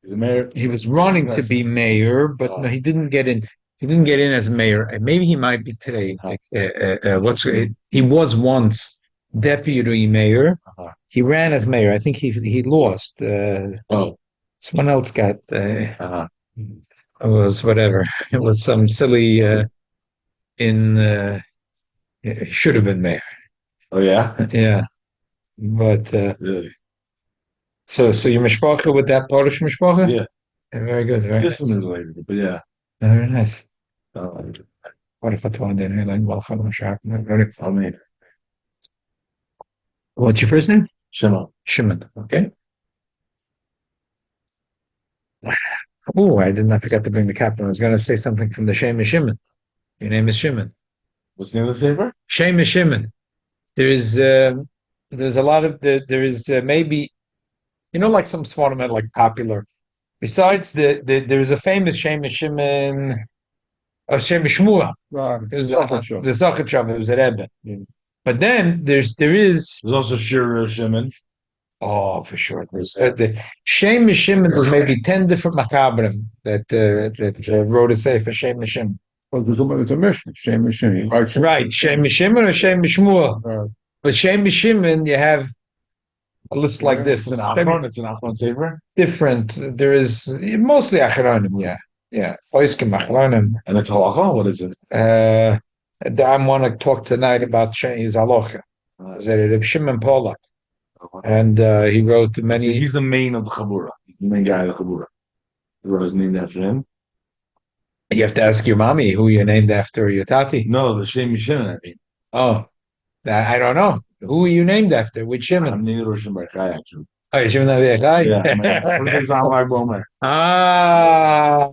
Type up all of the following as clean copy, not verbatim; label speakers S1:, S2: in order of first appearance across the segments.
S1: The mayor.
S2: He was running to be mayor, but no, he didn't get in. He didn't get in as mayor. Maybe he might be today. Like, he was once deputy mayor. He ran as mayor. I think he lost.
S1: Oh.
S2: Someone else got.
S1: Uh-huh.
S2: It was whatever. It was some silly. In He should have been mayor.
S1: Oh yeah.
S2: Yeah, but
S1: Really?
S2: so your mishpacha with that Polish mishpacha?
S1: Yeah.
S2: Yeah, very good. Very
S1: This is
S2: nice.
S1: related, but yeah.
S2: Very nice.
S1: Um,
S2: What's your first name?
S1: Shimon.
S2: Shimon. Okay. Oh, I did not forget to bring the captain. I was going to say something from the Shem Shimon. Your name is Shimon.
S1: What's the name of the saver?
S2: Shem Shimon. There is there's a lot of there is maybe like some Svartim like popular. Besides there is a famous Shem Shimon, Shem Shmua.
S1: Right.
S2: It was the Zachatchav. It was at Eben. Yeah. But then there is.
S1: There's also Shir Shimon.
S2: Oh, for sure. There's the Shem Shimon. There's maybe 10 different makabrim that wrote a sefer Shem Shimon.
S1: Well, there's a mission. Shem Shimon.
S2: Right, Shem Shimon or Shem Shmua. But Shem Shimon, you have a list like this.
S1: It's an Achron. It's an Achron saver.
S2: Different. There is mostly Achronim. Yeah, yeah. Oiskim Achronim.
S1: And it's halacha. What is it?
S2: I want to talk tonight about his halacha. Reb Shimon Polak, and he wrote many.
S1: So he's the main of the Chabura. The main guy of the Chabura. The road is named after him.
S2: You have to ask your mommy who you're named after, your tati.
S1: No, the Shem Shimon. I mean.
S2: Oh, I don't know. Who are you named after? Which Shimon?
S1: I'm named Rosh Hashanah, actually.
S2: Oh, Shimon Avichai?
S1: Yeah, first time Lag Bomer.
S2: Ah.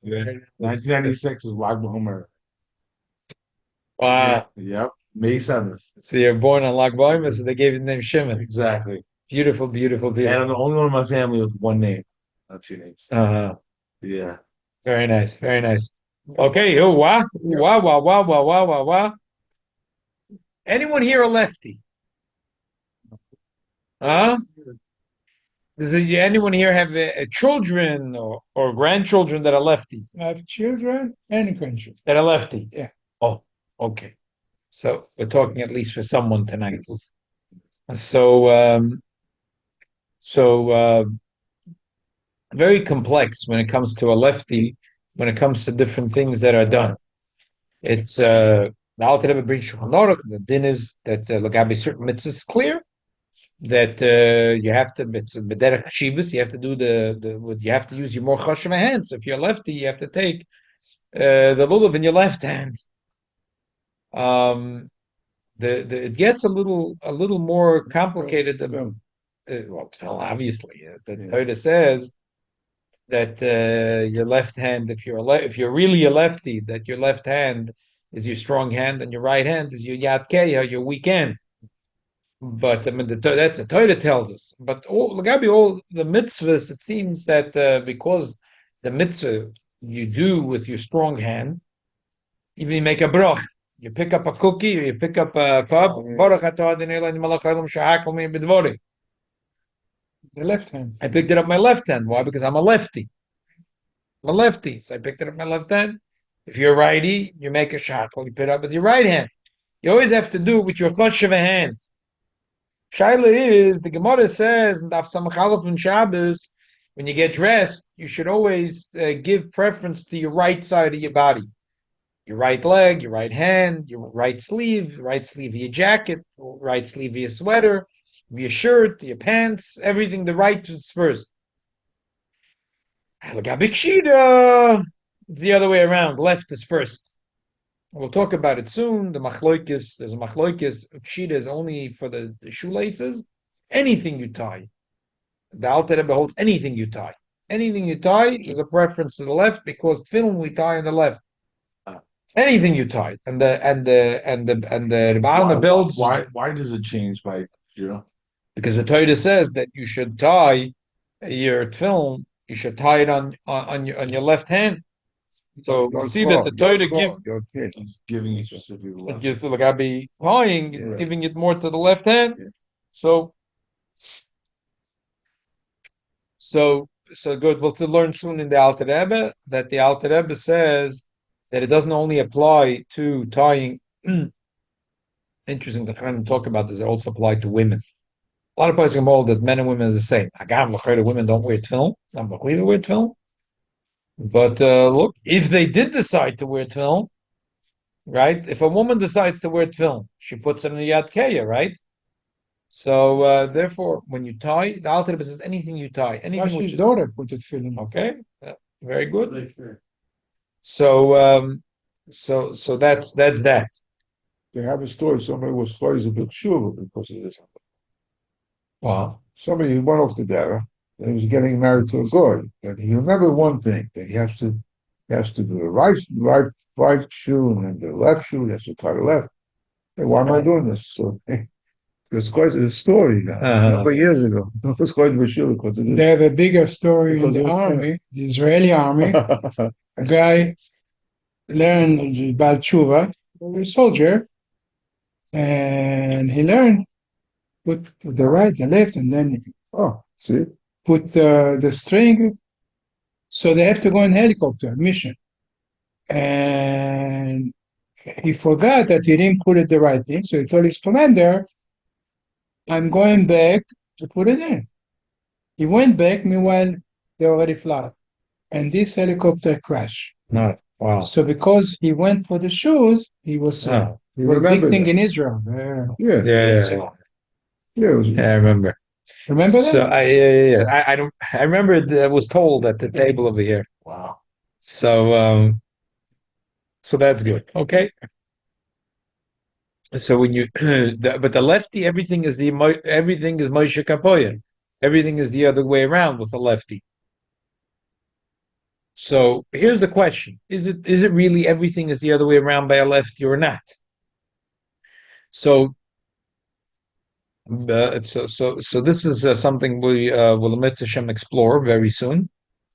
S1: Yeah. 1996 was Lag Bomer.
S2: Wow.
S1: Yep. May 7th.
S2: So you're born on Lag Bomer, so they gave you the name Shimon.
S1: Exactly.
S2: Beautiful, beautiful, beautiful.
S1: And I'm the only one in my family with one name, not two names.
S2: Uh-huh.
S1: Yeah.
S2: Very nice, very nice. Okay, oh, wow, wow, wow, wow, wow, wow, wow, wow. Anyone here a lefty? Huh? Does anyone here have children or grandchildren that are lefties?
S3: I have children and grandchildren.
S2: That are lefty?
S3: Yeah.
S2: Oh, okay. So we're talking at least for someone tonight. So, very complex when it comes to a lefty, when it comes to different things that are done. It's the Alter Rebbe brings Shulchan Aruch. The din is that Lagabi certain mitzvahs is clear that you have to b'derech shivus. You have to do you have to use your more chashuv hands. If you're lefty, you have to take the lulav in your left hand. It gets a little more complicated. Obviously, the Torah says that your left hand, if you're really a lefty, that your left hand is your strong hand and your right hand is your yad keya, your weak hand. But I mean, that's the Torah tells us. But all the mitzvahs, it seems that because the mitzvah you do with your strong hand, even you make a brach, you pick up a cookie or you pick up a cup.
S3: The left hand.
S2: I picked it up my left hand. Why? Because I'm a lefty. I'm a lefty, so I picked it up my left hand. If you're a righty, you make a shackle, you pick it up with your right hand. You always have to do it with your clutch of a hand. Shaila is, the Gemara says, in Daf Samachalaf and Shabbos, when you get dressed, you should always give preference to your right side of your body. Your right leg, your right hand, your right sleeve of your jacket, right sleeve of your sweater, your shirt, your pants, everything, the right is first. It's the other way around. Left is first. We'll talk about it soon. There's a machloikis. Pshita is only for the shoelaces. Anything you tie. The Alter Rebbe holds anything you tie. Anything you tie is a preference to the left because film we tie on the left. Anything you tie. And the Rebbe builds.
S1: Why does it change by zero?
S2: Because the Torah says that you should tie your tefillin, you should tie it on your left hand. So you see that the Torah
S1: giving you specific left.
S2: It's like I'll be tying, giving it more to the left hand. So so good. Well, to learn soon in the Alter Rebbe that the Alter Rebbe says that it doesn't only apply to tying. Interesting. The Kohanim talk about this. It also apply to women. A lot of places hold that men and women are the same. Agam l'chayre, women don't wear tefillin. I'm not wear tefillin. But look, if they did decide to wear tefillin, right? If a woman decides to wear tefillin, she puts it in the Yad Keya, right? So therefore, when you tie, the Alter Rebbe says anything you tie, anything which
S3: Rashi's
S2: is
S3: daughter put it film.
S2: okay, very good. So so that's that.
S4: They have a story. Somebody was twice a bit sure because of this.
S2: Wow.
S4: Somebody went off to Dara and he was getting married to a guy. And he remembered one thing that he has to do the right shoe and then the left shoe. He has to tie the left. Hey, why am I doing this? So it's quite a story now. A couple of years ago. It was quite a sure because of
S3: They
S4: this.
S3: have a bigger story in the army, the Israeli army. A guy learned about tshuva, a soldier, and he learned put the right, the left, and then
S4: See?
S3: put the string. So they have to go in helicopter mission, and he forgot that he didn't put it the right thing. So he told his commander, "I'm going back to put it in." He went back. Meanwhile, they already fly, and this helicopter crashed.
S2: No. Wow.
S3: So because he went for the shoes, he was
S4: He
S3: was a big
S4: remembered
S3: thing
S4: that.
S3: in Israel.
S4: Yeah.
S2: Yeah,
S4: It was,
S2: I remember.
S3: Remember
S2: So
S3: that?
S2: I don't. I remember that was told at the table over here.
S1: Wow.
S2: So so that's good. Okay. So when you, but the lefty, everything is Moshe Kapoyan. Everything is the other way around with the lefty. So here's the question: Is it really everything is the other way around by a lefty or not? So so this is something we will explore very soon.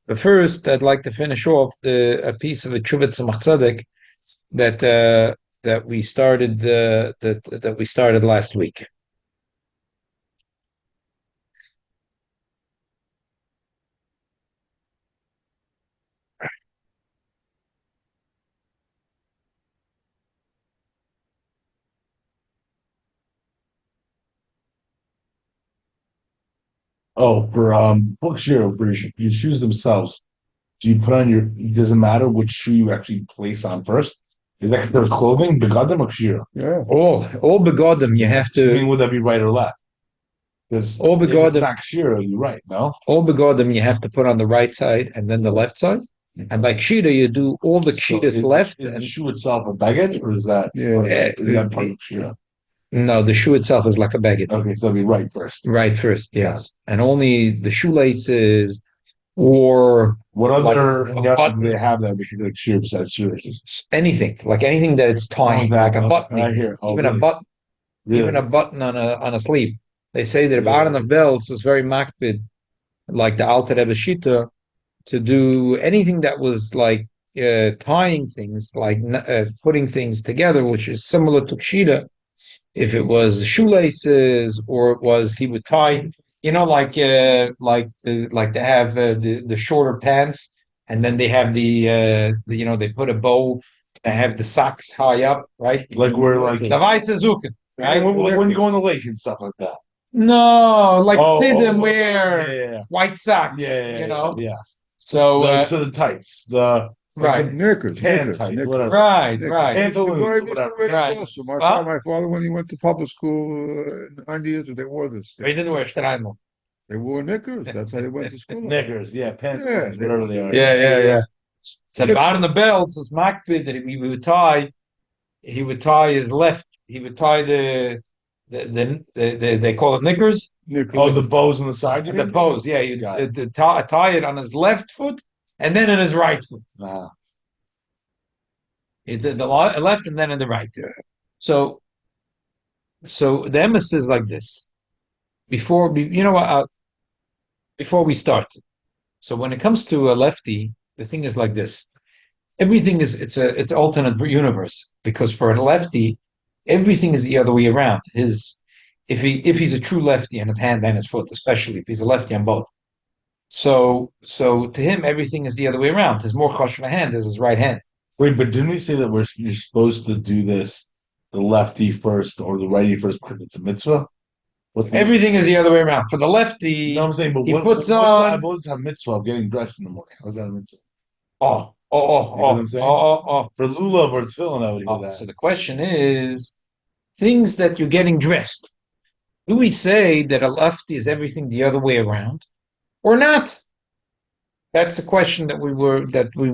S2: But first, I'd like to finish off a piece of a Chuvah Tzemach Tzedek that we started that we started last week.
S1: Oh, for Bookshare, for your shoes themselves, do you put on your? It doesn't matter which shoe you actually place on first. Is that considered clothing? Begadim or kshira?
S4: yeah.
S2: All begodim you have
S1: I mean,
S2: to
S1: would that be right or left? Because
S2: all
S1: if it's
S2: begodim
S1: not kshira, you're right. No.
S2: all begodim you have to put on the right side and then the left side. And by kshira you do all the
S1: So
S2: kshiras left
S1: is the
S2: and
S1: shoe itself a baggage, or is that part of kshira?
S2: no, the shoe itself is like a baggage.
S1: Okay, so it'll be right first.
S2: Right first, yes. And only the shoelaces or
S1: What other
S2: like
S1: do they have that we could like shear besides shears?
S2: anything that it's tying, like a button,
S1: I hear. Oh,
S2: even
S1: really?
S2: a button,
S1: Really?
S2: even a button on a sleeve. They say that about on the belts was very makpid, like the Alter Rebbe Shita, to do anything that was like tying things, like putting things together, which is similar to kshida. If it was shoelaces or it was he would tie, like they have the shorter pants, and then they have they put a bow. They have the socks high up, right?
S1: Like we're like
S2: The weiße Zucken, right?
S1: like when you go on the lake and stuff like that.
S2: No, like
S1: Oh,
S2: them
S1: oh,
S2: wear
S1: Yeah,
S2: white socks,
S1: yeah.
S2: So
S1: To the tights, the
S2: right,
S4: Knickers,
S1: pant tights, whatever.
S2: right,
S4: Knickers.
S2: right.
S1: Pantaloons, whatever.
S2: Right.
S4: So
S2: Well-
S4: my father, when he went to public school in the 90s, they wore this.
S2: They didn't wear Streimel.
S4: They wore knickers. That's how they went to school.
S1: Knickers, yeah, pantaloons,
S4: Yeah,
S1: whatever they are.
S2: Yeah. So the bottom of the belts was makpid that he would tie. He would tie his left. He would tie the they call it knickers.
S4: Knickers.
S1: Oh, the bows on the side. You
S2: The
S1: mean?
S2: bows, yeah. He
S1: Got
S2: would tie it on his left foot and then on his right foot.
S1: Uh-huh.
S2: He did the left and then in the right. So the emphasis is like this. Before we start. So when it comes to a lefty, the thing is like this. Everything is it's alternate universe, because for a lefty, everything is the other way around. If he's a true lefty on his hand and his foot, especially if he's a lefty on both. So to him, everything is the other way around. His more choshev hand is his right hand.
S1: Wait, but didn't we say that you're supposed to do this, the lefty first or the righty first because it's a mitzvah?
S2: Everything is the other way around. For the lefty,
S1: You know what I'm saying? But
S2: he
S1: what,
S2: puts
S1: what's
S2: on.
S1: I always have mitzvah of getting dressed in the morning. How's that a mitzvah?
S2: Oh,
S1: You know what I'm saying?
S2: oh.
S1: For lulav or tefillin, I would do that.
S2: So the question is, things that you're getting dressed. Do we say that a lefty is everything the other way around, or not? That's the question that we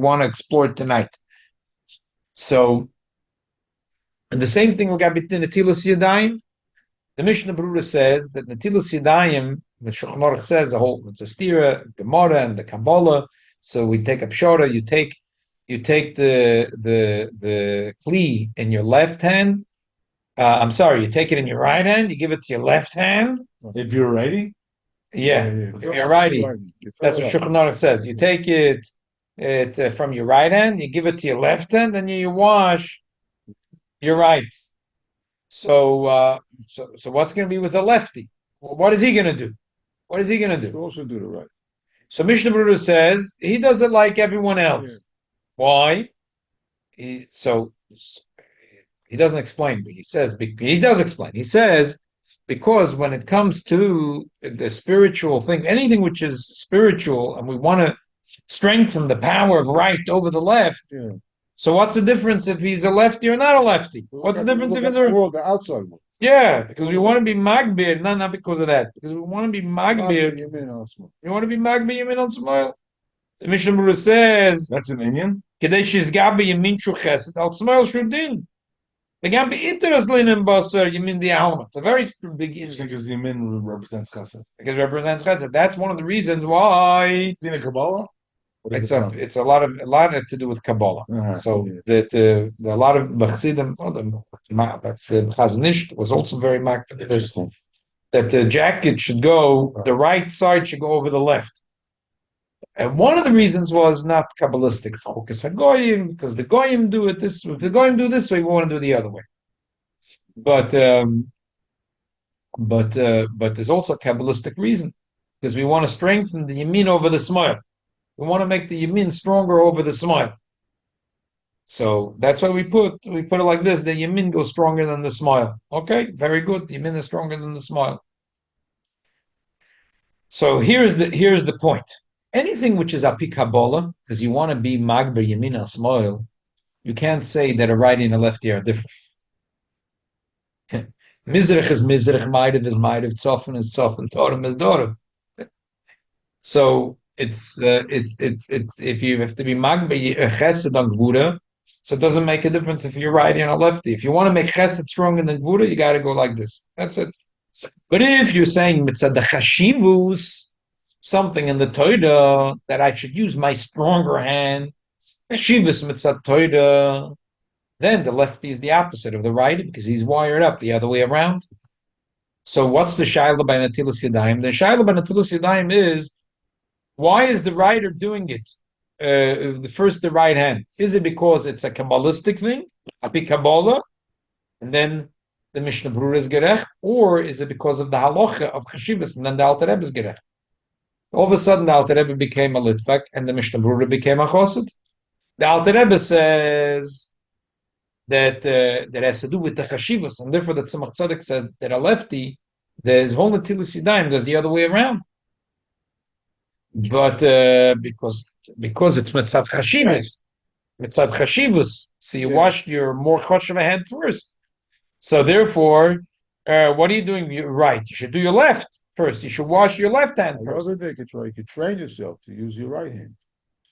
S2: want to explore tonight. So, and the same thing we got between Netilas Yadayim. The Mishnah Berurah says that Netilas Yadayim, the Shulchan Aruch says it's a stira, Gemara, and the Kabbalah. So we take a pshara. You take the kli in your left hand. I'm sorry, you take it in your right hand. You give it to your left hand.
S1: If you're righty,
S2: Yeah, if you're righty. That's what Shulchan Aruch says. You take it from your right hand, you give it to your left hand, and you wash your right. So what's going to be with the lefty? Well, what is he going to do? What is he going to
S4: You
S2: do?
S4: also do the right.
S2: So Mishnah Berurah says he does it like everyone else.
S4: Yeah.
S2: Why? He doesn't explain, but he does explain. He says because when it comes to the spiritual thing, anything which is spiritual, and we want to strengthen the power of right over the left.
S4: Yeah.
S2: So what's the difference if he's a lefty or not a lefty? What's the difference if it's a
S4: world, the outside world?
S2: Yeah, because we want to be magbir, not because of that. Because we want to be magbir. You want to be magbir yamin al smile. The Mishnah Berurah says
S1: that's an Indian.
S2: Kadesh Yizgabe yamin shu chesed al smile shudin. Again, be'iteras leinen basar yamin di alma. It's a very big issue.
S1: Because the Yamin represents chesed.
S2: Because it represents chesed. That's one of the reasons why
S1: It's in a Kabbalah.
S2: it's a lot to do with Kabbalah. So that a lot of Chassidim, the Chazanish was also very marked this, that the jacket should go, the right side should go over the left. And one of the reasons was not Kabbalistic, because the Goyim do it this way. If the Goyim do this way, we want to do the other way. But there's also a Kabbalistic reason, because we want to strengthen the Yamin over the smile. We want to make the Yamin stronger over the smile. So that's why we put it like this: the Yamin goes stronger than the smile. Okay, very good. The Yamin is stronger than the smile. So here's the point. Anything which is api Kabbalah, because you want to be magber Yamin al smile, you can't say that a righty and a lefty are different. Mizrach is Mizrach, Ma'ariv is Ma'ariv, Tzofan is Tzofan, Torim is Torim. So it's if you have to be magber chesed on gvura, so it doesn't make a difference if you're righty and a lefty. If you want to make chesed stronger than gvura, you got to go like this. That's it. But if you're saying mitzad the chashivus, something in the Torah that I should use my stronger hand, chashivus mitzad Torah, then the lefty is the opposite of the righty because he's wired up the other way around. So what's the shaila by Netilas Yadayim? The shaila by Netilas Yadayim is, why is the writer doing it? The right hand. Is it because it's a Kabbalistic thing, api Kabbalah, and then the Mishnah Berurah is gerech, or is it because of the halacha of Chashivas, and then the Alter Rebbe is gerech? All of a sudden, the Alter Rebbe became a Litvak, and the Mishnah Berurah became a Chosid. The Alter Rebbe says that has to do with the Chashivas, and therefore the Tzemach Tzedek says that a lefty, his whole Netilas Yadayim goes the other way around. But because it's mitzad chashivus, so you wash your more choshev hand first. So therefore, what are you doing? You're right. You should do your left first. You should wash your left hand first.
S4: You could train yourself to use your right hand.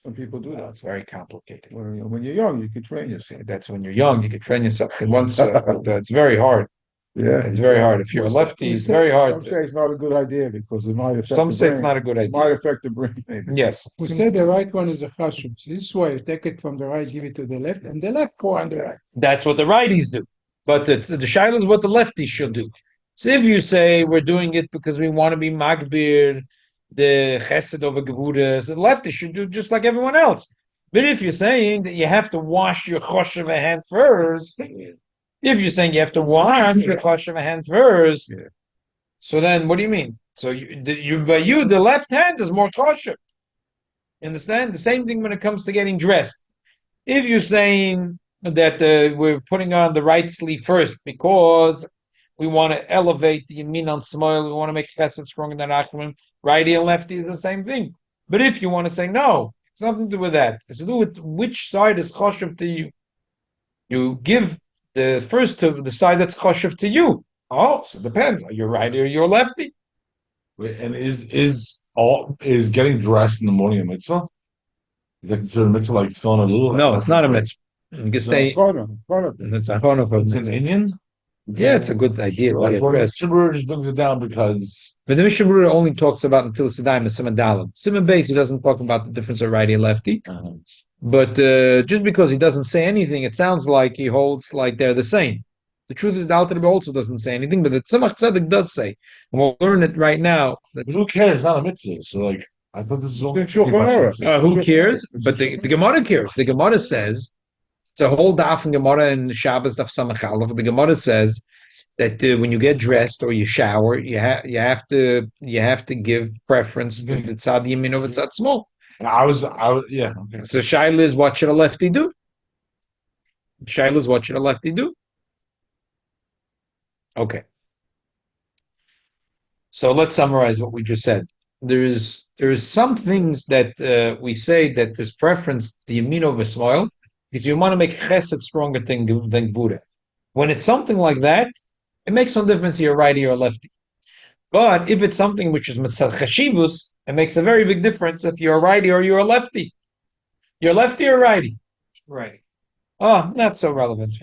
S4: Some people do that.
S2: It's very complicated.
S4: When you're young, you can train yourself.
S2: That's when you're young. You can train yourself. Once it's very hard.
S4: Yeah,
S2: it's very hard. If you're a lefty, it's very hard.
S4: Some say it's not a good idea because it might affect.
S2: Some say it's not a good idea.
S4: It might affect the brain. Maybe.
S2: Yes.
S3: We say the right one is a chashuv. This way, take it from the right, give it to the left, and the left go on the right.
S2: That's what the righties do. But the shaila is what the lefties should do. So if you say we're doing it because we want to be magbir, the chesed over gevura, so the lefties should do just like everyone else. But if you're saying that you have to wash your choshev hand first, if you're saying you have to wash your choshev hand first, so then what do you mean? So the left hand is more kosher. You understand? The same thing when it comes to getting dressed. If you're saying that we're putting on the right sleeve first because we want to elevate the yamin on smile, we want to make chesed stronger than achrim, righty and lefty is the same thing. But if you want to say no, it's nothing to do with that. It's to do with which side is choshev to you. You give the first to the side that's choshev to you. Oh, so it depends. Are you righty or you're lefty?
S1: And is getting dressed in the morning a mitzvah? Is that considered a mitzvah like tefillin or lulav?
S2: No, it's not a mitzvah. You can stay. It's a chonah for
S1: It's an Indian.
S2: Yeah, it's a good idea. To
S1: Like
S2: get
S1: when
S2: dressed.
S1: Mishnah Berurah just brings it down because
S2: But the Mishnah Berurah only talks about until Siddhaim and Simon Dalet. Simon Beis, he doesn't talk about the difference of righty and lefty. But just because he doesn't say anything, it sounds like he holds like they're the same. The truth is, the Alter Rebbe also doesn't say anything, but the Tzemach Tzedek does say. And we'll learn it right now.
S1: but who cares? It's not a mitzvah. So like I thought this is all.
S4: Who
S2: Cares? But the Gemara cares. The Gemara says, it's a whole daf in Gemara and Shabbos daf Samach Aleph. The Gemara says that when you get dressed or you shower, you have to give preference to the tzad yamin over tzad small.
S1: I was yeah. Okay.
S2: So Shaila is, what should a lefty do? Shaila is, what should a lefty do? Okay. So let's summarize what we just said. There is some things that we say that there's preference the yamin over small because you want to make chesed stronger than Buddha. When it's something like that, it makes no difference if you're righty or lefty. But if it's something which is mitzad chashivus, it makes a very big difference if you're a righty or you're a lefty. You're lefty or righty? Righty. Oh, not so relevant.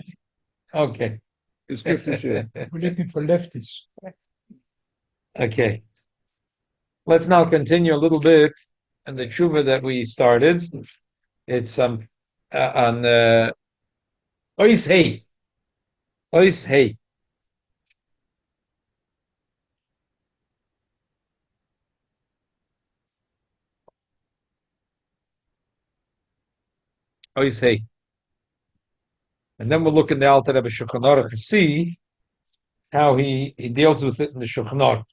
S2: Okay.
S3: We're looking for lefties.
S2: Okay. Let's now continue a little bit on the tshuva that we started. It's on Ois Hey. Ois Hey. Ois Hey. And then we'll look in the Alter Rebbe Shulchan Aruch and see how he deals with it in the Shulchan Aruch.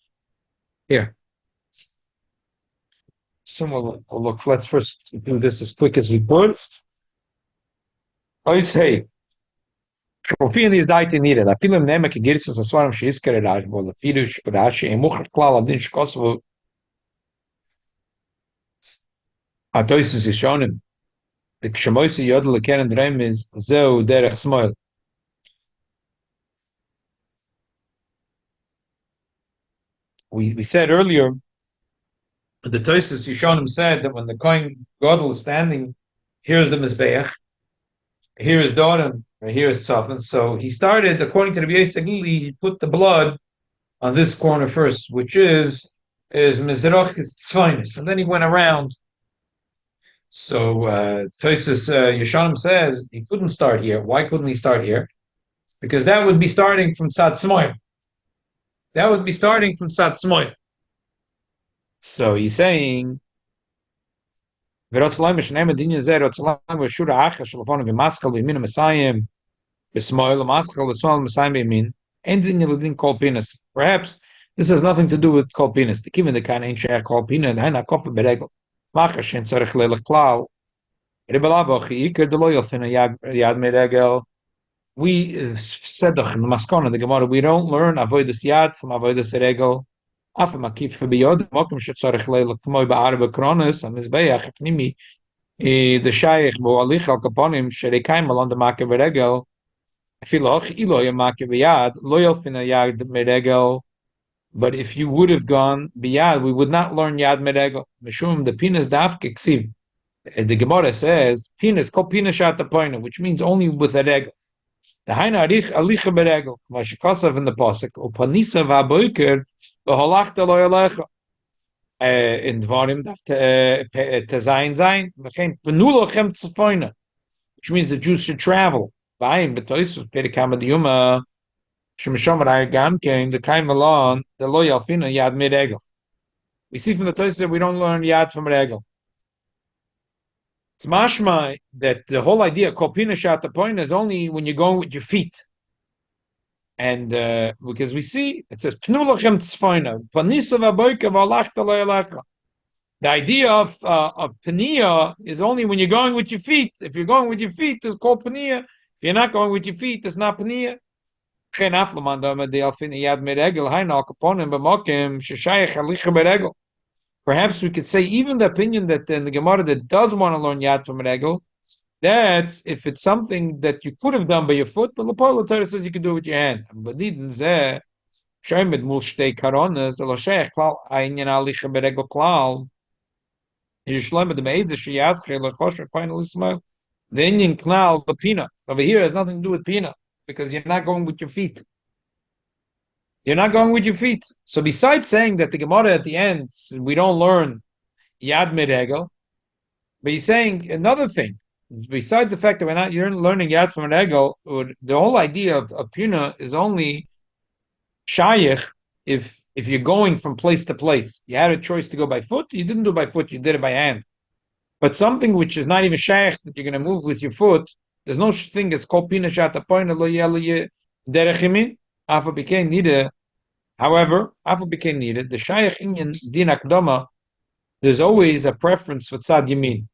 S2: Here. So we'll look. Let's first do this as quick as we could. Ois Hey. Shofin is daite needed. I feel him name ke girsas aswaram sheiskere raj bol. Firush rashi emuch klal adin shkosu. Atois is shonen. The Kshamoisi Yodel Keren Dream is Zeu Derech Smoil. We said earlier, the Tosis Yishonim said that when the Kohen Godel is standing, here's the Mizbeach, here is Doran, here is Tzafin. So he started, according to the Beis Hamikdah, he put the blood on this corner first, which is Mizrach is Tzvainis. And then he went around. So Tosis Yeshanim says he couldn't start here. Why couldn't he start here? Because that would be starting from Tzad Smoy. That would be starting from Tzad Smoy. So he's saying, perhaps this has nothing to do with kolpinas. The given the kind ain't share kolpina and hina kofa beregel. Machashin tzarich leleklal. Rebelabochi iker deloyel fina yad meregel. We said in the Maskon the Gemara, we don't learn avodas yad from avodas regel. After makif biyod, mokum shetzarich leleklmoy ba'arba kronos and mizbeach pnimi. The shaykh bo alich al kaponim sherekaim along the makav regel. Filoch iloy makav yad loyel fina yad meregel. But if you would have gone biyad, we would not learn yad meregel. Mishum the pinas dafke ksiv. The Gemara says pinas called pinas shata poina, which means only with a regel. The haina arich alicha beregel. Mashikasav in the pasuk upanisa v'aboiker v'holachta lo yalecha. In dvarim tezayin zayin v'chein penulochem tzapoina, which means the Jews should travel. Vayim b'toisus perikam adiyuma. The yad miregel. We see from the Tosfos that we don't learn yad from regel. It's mashma that the whole idea of kolpina shat the point is only when you're going with your feet, And because we see it says Pnu lachem tzfoina, panisa v'aboyka v'alachta le'elecha. The idea of pania is only when you're going with your feet. If you're going with your feet, it's called pania. If you're not going with your feet, it's not pania. Perhaps we could say even the opinion that in the Gemara that does want to learn yad from regel, that's if it's something that you could have done by your foot, but the Torah says you can do it with your hand. But didn't say Shomed mul shtei karonas the loshech klal ayin alicha beregel klal. Yishloim the meize sheyaschel lechosher final ismail. The Indian knal the peanut over here has nothing to do with peanut because you're not going with your feet. You're not going with your feet. So besides saying that the Gemara at the end we don't learn yad meregel, but he's saying another thing. Besides the fact that you're learning yad from regel, the whole idea of pina is only shayich if you're going from place to place. You had a choice to go by foot. You didn't do it by foot. You did it by hand. But something which is not even shayich that you're going to move with your foot, there's no thing as called pina shata poina lo yeli derech yamin. Afa became needed. However, Afa became needed. The shayich inyan din akdama. There's always a preference for tzad yamin.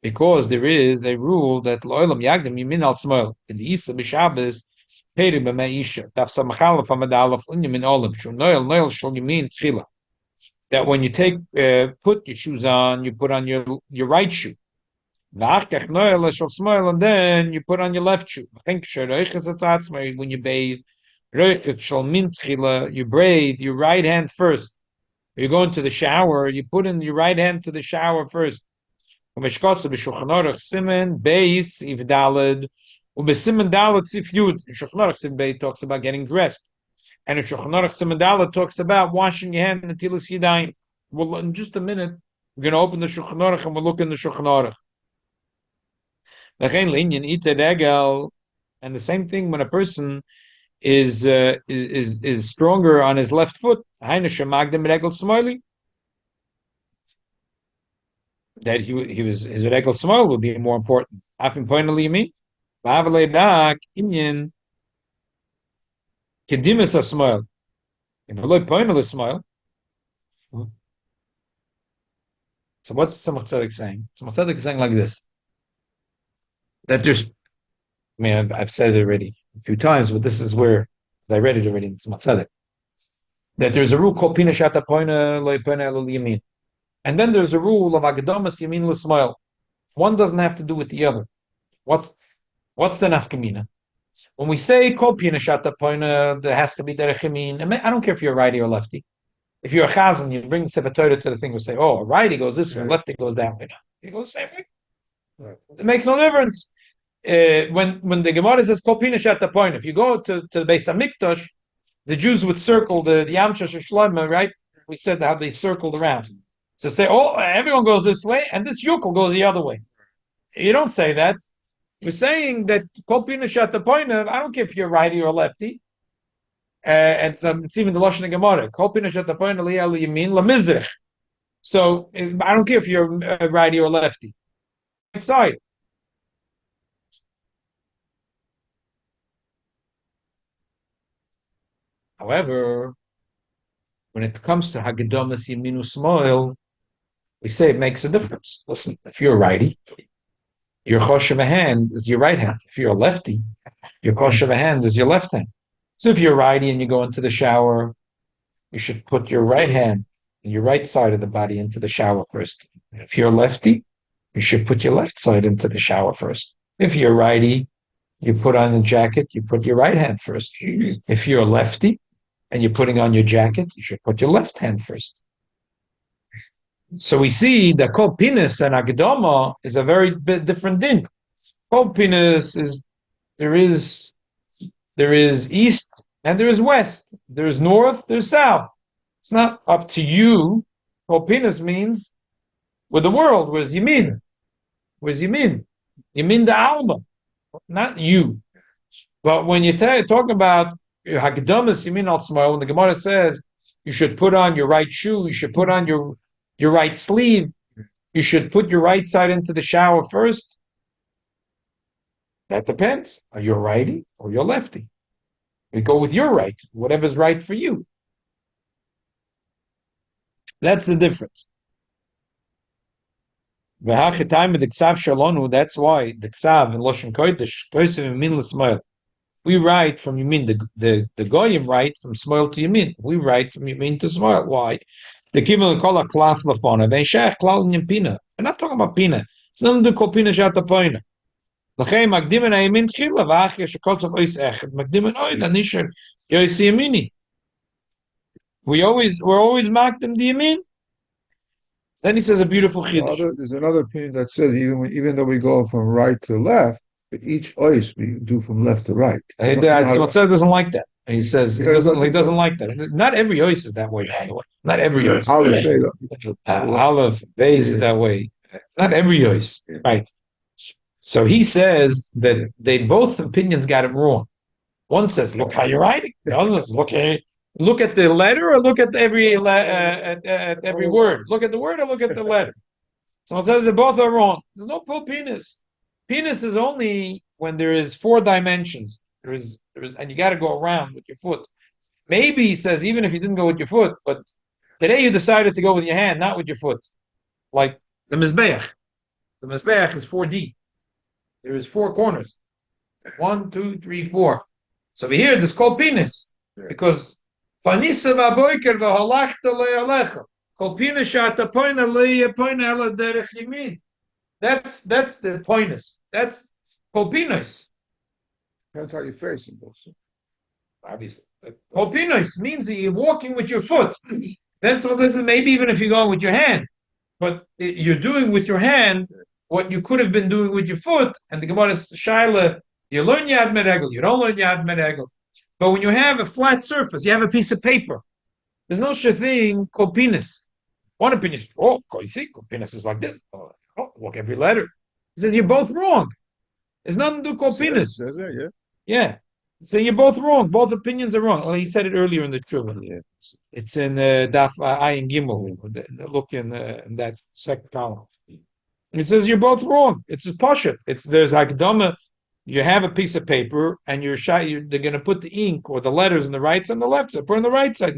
S2: Because there is a rule that lo'olam yagdim yamin al smoil. In the Isa b'Shabbos, peri b'meisha. Daf samachalaf amadalaf unyamin olam. Shum noel shal yamin tchila. That when you put your shoes on, you put on your right shoe. V'achkach noel shal smoil, and then you put on your left shoe. When you bathe, roichet shal min tchila, you bathe your right hand first. You go into the shower, you put in your right hand to the shower first. Simen Beis Ivdalad Ubesimen Dalad Sif Yud. Shulchan Sim Beis talks about getting dressed, and Shulchan Simen Dalad talks about washing your hand until it's yadayim. Well, in just a minute, we're going to open the Shulchan Aruch and we'll look in the Shulchan Aruch. And the same thing when a person is stronger on his left foot. That his regel smile would be more important. Afin poinally you mean? Inyan Kedimis a smile. If a look pointlessly smile. So what's Tzemach Tzedek saying? Tzemach Tzedek is saying like this. That there's I've said it already a few times, but this is where I read it already in Tzemach Tzedek. That there's a rule called Pina Shata Poina Lo Poina Lo Yamin. And then there's a rule of Agadomas Yamin L'Smoil. One doesn't have to do with the other. What's the nafkamina? When we say Kol Pina Shata Poina, there has to be Derech Yamin. I don't care if you're a righty or lefty. If you're a chazan, you bring the Sefer Torah to the thing and say, oh, a righty goes this way, lefty goes that way. He goes the same way. Right. It makes no difference. When the Gemara says Kol Pina Shata Poina, if you go to the Beis Hamikdah, the Jews would circle the Yamsha Shlomo, right? We said how they circled around. So say, oh, everyone goes this way, and this yokel goes the other way. You don't say that. You're saying that Kol Pina Shata Poina, I don't care if you're righty or lefty. It's even the Lashon Gemara. Kol Pina Shata Poina li'el yamin lamizrich. So I don't care if you're a righty or lefty. Right side. However, when it comes to Haggadomas Yaminu Smoil, we say it makes a difference. Listen, if you're a righty, your choshev hand is your right hand. If you're a lefty, your choshev hand is your left hand. So if you're a righty and you go into the shower, you should put your right hand and your right side of the body into the shower first. If you're a lefty, you should put your left side into the shower first. If you're a righty, you put on a jacket, you put your right hand first. If you're a lefty, and you're putting on your jacket, you should put your left hand first. So we see that Kol Pinas and Agadoma is a very different din. Kol Pinas is there is east and there is west. There is north, there's south. It's not up to you. Kol Pinas means with the world. Where's Yamin? Where's Yamin? Yamin the Alma, not you. But when you talk about Haggadomas Yamin al Smoil, when the Gemara says you should put on your right shoe, you should put on your right sleeve, you should put your right side into the shower first. That depends. Are you a righty or you're lefty? We go with your right, whatever's right for you. That's the difference. That's why the Ksav in Loshen Kodesh, we write from Yamin. The Goyim write from Smoil to Yamin. We write from Yamin to Smoil. Why? The Kimmel call a klaf lafona. They shach klal in pina. We're not talking about pina. It's nothing to call pina shata poina. L'chei magdimen hayamin tchila v'achya shekotzav ois echet magdimen oid anisher yois yamini. We're always magdim the Yamin. Then he says a beautiful chiddush.
S4: There's another opinion that says even though we go from right to left, but each ois we do from left to right.
S2: Tzmatzeh doesn't like that. He says he doesn't like that. Not every ois is that way, by the way. Not every ois. Aleph, Beis is that way. Not every ois, right? So he says that they both opinions got it wrong. One says, "Look how you're writing." The other says, "Look at the letter, or look at every word. Look at the word, or look at the letter." Someone says they both are wrong. There's no full penis. Penis is only when there is 4 dimensions. There is, and you got to go around with your foot. Maybe he says even if you didn't go with your foot, but today you decided to go with your hand, not with your foot. Like the mizbeach. The mizbeach is 4D. There is 4 corners. 1, 2, 3, 4. So over here, this is called penis because that's the pointus. That's kolpinos.
S4: Depends how you face it,
S2: Obviously, kolpinos means that you're walking with your foot. Then someone says maybe even if you're going with your hand, but you're doing with your hand what you could have been doing with your foot. And the Gemara is shaila. You learn yad meregel. You don't learn yad meregel. But when you have a flat surface, you have a piece of paper. There's no such thing called penis. One opinion is, you see, penis is like this. Look every letter. He says you're both wrong. There's nothing to do called penis. Yeah. So you're both wrong. Both opinions are wrong. Well, he said it earlier in the Truma. Yeah. It's in Daf Ayin Gimel. Look in that second column. He says you're both wrong. It's a pasha. There's Akdama. You have a piece of paper and they're going to put the ink or the letters on the right side and the left side. Put on the right side.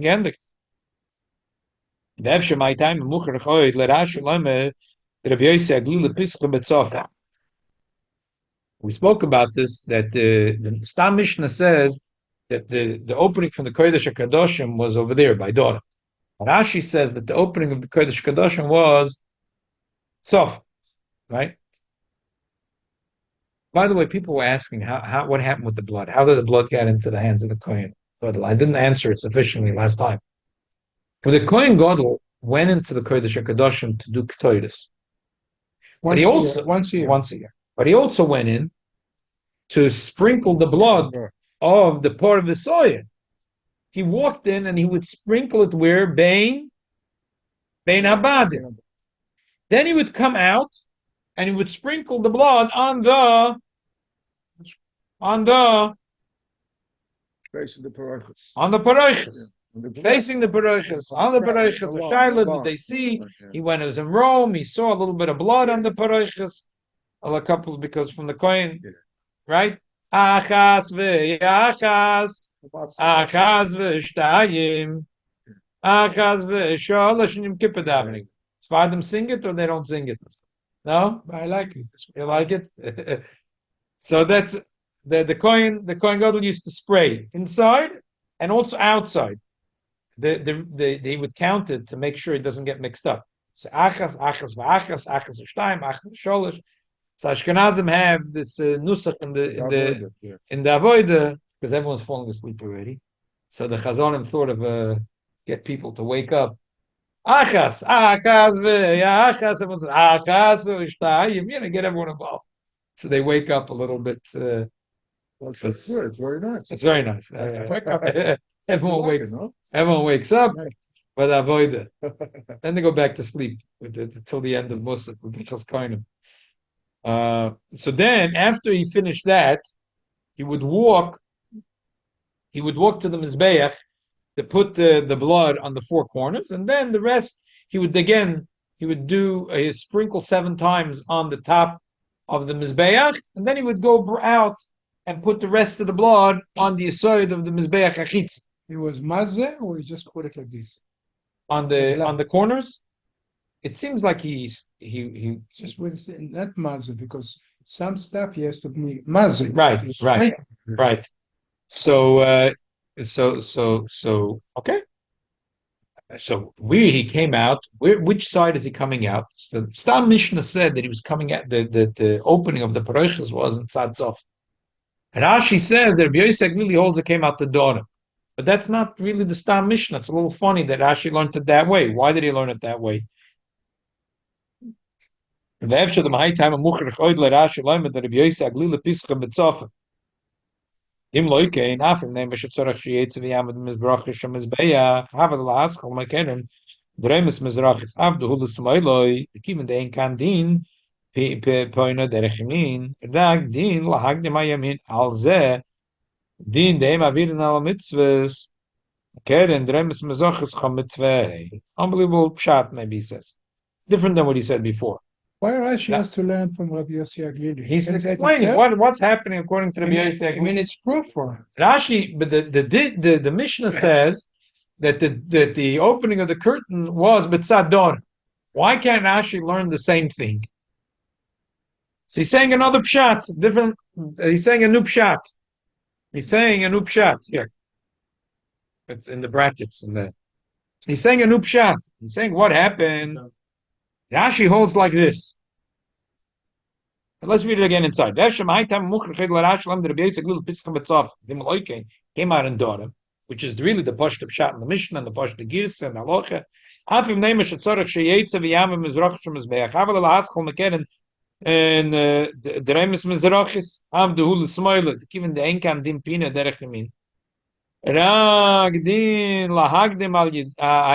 S2: We spoke about this, that the Stam Mishnah says that the opening from the Kodesh HaKadoshim was over there by Dora. Rashi says that the opening of the Kodesh HaKadoshim was Sof, right? By the way, people were asking what happened with the blood. How did the blood get into the hands of the Kohen Gadol? I didn't answer it sufficiently last time. But the Kohen Gadol went into the Kodesh HaKadoshim to do Ketores. Once a year. But he also went in to sprinkle the blood of the part of the soil. He walked in and he would sprinkle it where? Bein Abadim. Then he would come out and he would sprinkle the blood on the
S4: facing the parochos.
S2: On the parochos. Facing the parochos. On the parochos. A shayla that they see. He went, it was in Rome, he saw a little bit of blood on the parochos. A couple, because from the coin, right? Achas ve'yachas, achas ve'shtayim, achas ve'shalosh nim kippur davening. Them sing it or they don't sing it? No,
S3: I like it.
S2: You like it? So that's the coin. The coin gadol used to spray inside and also outside. They would count it to make sure it doesn't get mixed up. So achas ve'achas, achas ve'shtayim, achas ve'shalosh. So Ashkenazim have this nusach in the avodah because everyone's falling asleep already. So the Chazonim thought of get people to wake up. Achas, everyone says achas, get everyone involved. So they wake up a little bit.
S4: It's very nice.
S2: It's very nice. Wake up. Everyone wakes up with avodah. Then they go back to sleep till the end of Musaf with Michal Kohanim. So then, after he finished that, he would walk to the Mizbeach to put the blood on the 4 corners, and then the rest he would do a sprinkle 7 times on the top of the Mizbeach, and then he would go out and put the rest of the blood on the side of the Mizbeach Achitz.
S3: It was mazeh, or he just put it like this?
S2: On the corners. It seems like he
S3: Just with not mazeh, because some stuff he has to be mazeh.
S2: right. So okay. So he came out. Which side is he coming out? So Stam Mishnah said that he was coming out. The opening of the parochas was in Tzad Sof. Rashi says that Rabbi Yosef really holds it came out the daughter, but that's not really the Stam Mishnah. It's a little funny that Rashi learned it that way. Why did he learn it that way? Im loike afim name should sorach sheyetz v'yam mizbrach shem mizbeach havel la'aschal mekenen dremes mizrach avdu hulu smailoi kiven dein kan din poina derechimin dag din lahag de mayamin al ze din deim avirin al mitzvahs keren dremes mizrach cham mitzvah. Unbelievable pshat, maybe he says. Different than what he said before.
S3: Why Rashi has to learn from Rabbi Yossi Aglili?
S2: He's explaining what's happening according to Rabbi Yossi Aglili.
S3: I mean, it's proof for him.
S2: Rashi, but the Mishnah says that the opening of the curtain was b'tzad don. Why can't Rashi learn the same thing? So he's saying another pshat, different. He's saying a new pshat. He's saying a new pshat here. It's in the brackets in there. He's saying a new pshat. He's saying what happened. Rashi holds like this. Let's read it again inside. Came out in Dorim, which is really the Pashut of Pshat in the Mishnah and the Pashut of Girs and Halacha. Afim name shetzorach sheyetze v'yam mizrach shemizbeach. Havel la'aschol mekeren and the remes mizrachis avdu hul smoile. Given the enkan din pina derech yamin. Rag din lahagdim al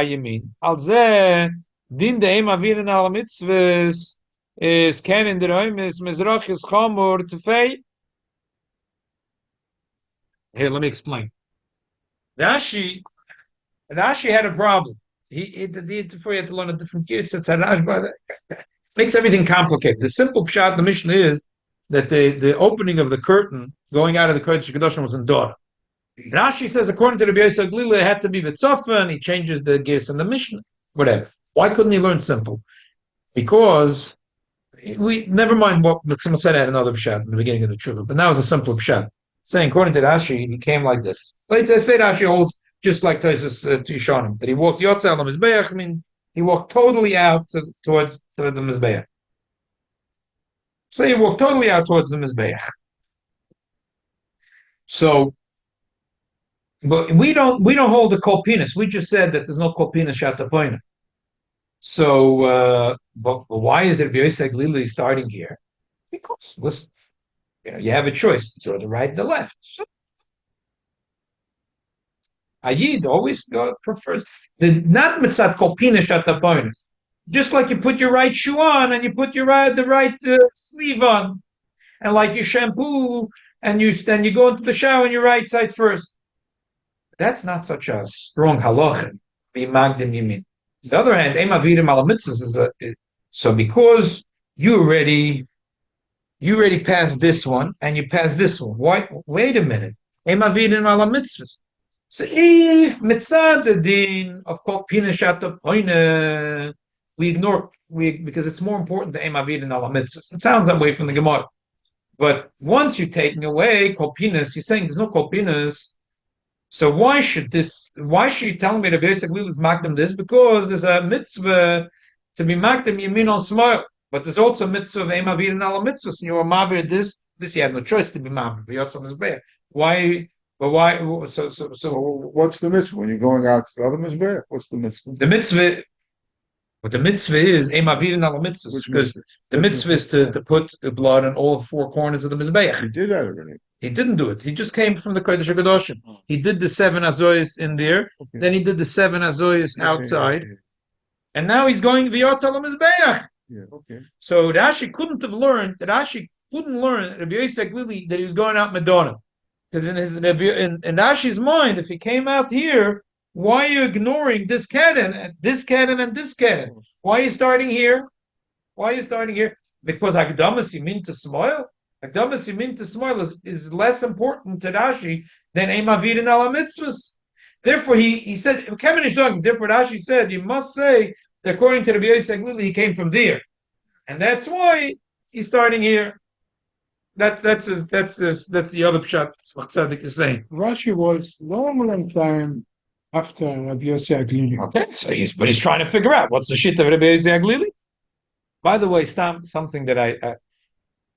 S2: yamin. Al zeh din deim avirin al mitzvahs. Is ken in the room is mizrach is chamor tefei. Here, let me explain. Rashi had a problem. Before he had to learn a different gears, makes everything complicated. The simple pshat the Mishnah is that the opening of the curtain going out of the Kodesh Kedoshim was in Dor. Rashi says according to the Beis Hamikdah it had to be Vitzofa, and he changes the gears in the Mishnah. Whatever. Why couldn't he learn simple? Because we never mind what someone said. I had another pshat in the beginning of the tshuva, but now it's a simple pshat. Saying according to Rashi, he came like this. Let's say Rashi holds just like Tosfos to Yishanim, that he walked Yotzei al Mizbeach. I mean, he walked totally out towards the Mizbeach. Say he walked totally out towards the Mizbeach. So, but we don't hold the kol penis. We just said that there's no kol penis shatapoina. So, but why is it Beis Hamikdah starting here? Because listen, you have a choice. It's or the right and the left. So, Ayid always prefers not mitzat kolpina shatapoina. Just like you put your right shoe on and you put the right sleeve on, and like you shampoo and then you go into the shower on your right side first. That's not such a strong halacha. B'magdim yamin. On the other hand, emavirim ala mitzvahs is so because you already passed this one and you passed this one. Why? Wait a minute. Emavirim ala mitzvahs. So if mitzad the din of kol pina shata poina, we ignore because it's more important than emavirim ala mitzvahs. It sounds that way from the Gemara, but once you're taking away kol pinas, you're saying there's no kol pinas. So why should you tell me the basic Lil is makdam this? Because there's a mitzvah to be makdam yamin on smile, but there's also a mitzvah of emavir and ala mitzvahs, and you are mavir this you have no choice to be mavir. Why? But why? So
S4: what's the mitzvah when you're going out to the other mizbeach? What's the mitzvah?
S2: The mitzvah. What the mitzvah is emavir and ala mitzvahs, because the mitzvah is to put the blood on all four corners of the mizbeach.
S4: He did that already.
S2: He didn't do it. He just came from the Kodesh HaKadoshim. He did the 7 azoyas in there. Okay. Then he did the 7 azoyas outside. Okay. And now he's going v'yotz al mizbeach.
S4: Yeah. Okay.
S2: So Rashi couldn't learn Rabbi Yosef Lili that he was going out Madonna. Because in Rashi's mind, if he came out here, why are you ignoring this keren and this keren and this keren? Why are you starting here? because Akdamas Yimin to Smoil, Akdamas Yimin to Smoil is less important to Rashi than Emavir in Ala Mitzvahs. Therefore, he said, therefore Rashi said, you must say that according to Rabbi Yosef Glili, he came from there. And that's why he's starting here. That's the other pshat what Tzaddik is saying.
S3: Rashi was long time after Rabbi Yosef Glili.
S2: Okay, so he's trying to figure out what's the shit of Rabbi Yosef Glili. By the way, something that I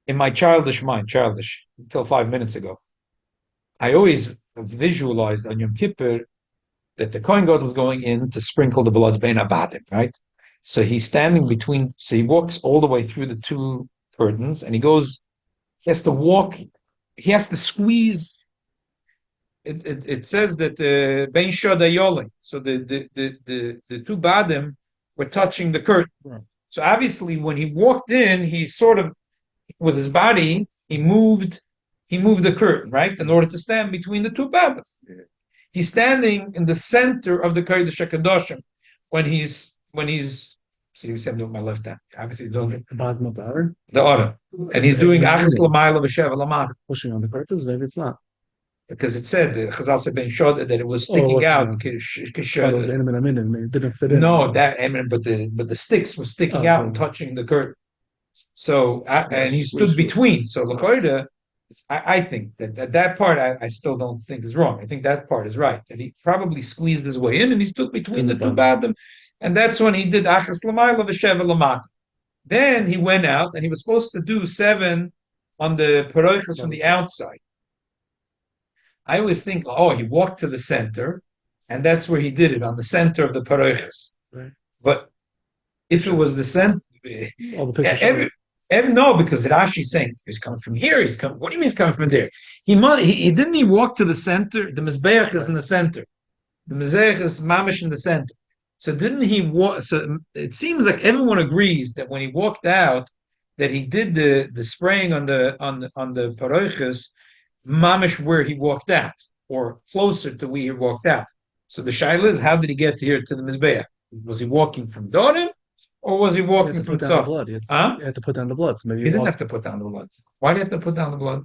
S2: in my childish until 5 minutes ago, I always visualized on Yom Kippur that the Kohen Gadol was going in to sprinkle the blood bein abadim, right? So he's standing between. So he walks all the way through the two curtains, and he has to walk. He has to squeeze. It says that bein shodayole. So the two badim were touching the curtain.
S3: Right.
S2: So obviously, when he walked in, he sort of, with his body, he moved the curtain, right, in order to stand between the two badim. He's standing in the center of the Kodesh HaKadoshim when he's. See, you said I'm doing my left hand. Obviously, he's doing it.
S5: The bottom of the Aron,
S2: The order. And he's doing Achas L'mayla V'Sheva L'mata.
S5: pushing on the curtains, maybe it's not.
S2: Because it said, Chazal said Ben Shod, that it was sticking
S5: what's
S2: out.
S5: I thought it was in a minute, it didn't fit in.
S2: No, but the sticks were sticking out and touching the curtain. So, and he stood between. So, L'choida, I think that part I still don't think is wrong. I think that part is right. That he probably squeezed his way in and he stood between the two badim. And that's when he did Achas L'mayla V'Sheva L'mata. Then he went out and he was supposed to do 7 on the paroichas from the outside. I always think, he walked to the center, and that's where he did it, on the center of the paroichas.
S5: Right.
S2: But if it was the center,
S5: All the pictures.
S2: no, because Rashi's saying he's coming from here. What do you mean he's coming from there? He didn't walk to the center. The mizbeach is in the center. The mizbeach is mamish in the center. So didn't he walk? So it seems like everyone agrees that when he walked out, that he did the spraying on the paroichas, mamish where he walked out, or closer to where he walked out. So the shaila is, how did he get here to the mizbeach? Was he walking from Dorim, or was he walking from Tzaf?
S5: Blood. You had to put down the blood. So maybe
S2: He didn't have to put down the blood. Why do you have to put down the blood?